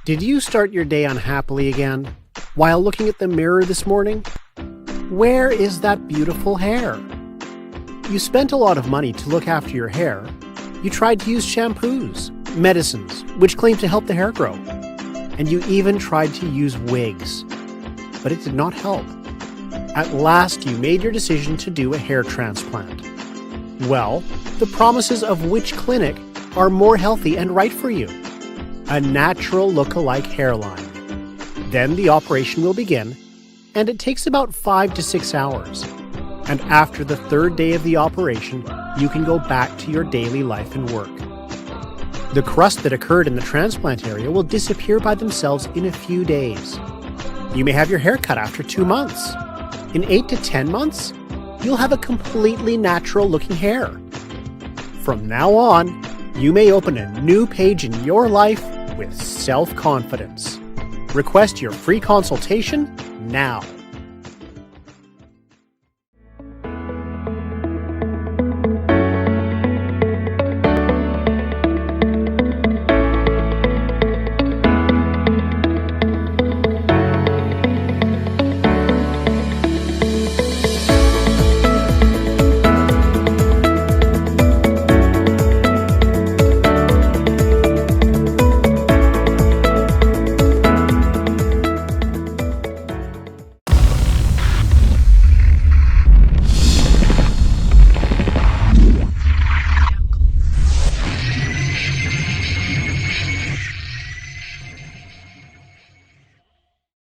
Did you start your day unhappily again while looking at the mirror this morning? Where is that beautiful hair? You spent a lot of money to look after your hair. You tried to use shampoos, medicines, which claim to help the hair grow. And you even tried to use wigs. But it did not help. At last, you made your decision to do a hair transplant. Well, the promises of which clinic are more healthy and right for you? A natural look-alike hairline. Then the operation will begin, and it takes about 5 to 6 hours. And after the third day of the operation, you can go back to your daily life and work. The crust that occurred in the transplant area will disappear by themselves in a few days. You may have your hair cut after 2 months. In 8 to 10 months, you'll have a completely natural-looking hair. From now on, you may open a new page in your life with self-confidence. Request your free consultation now.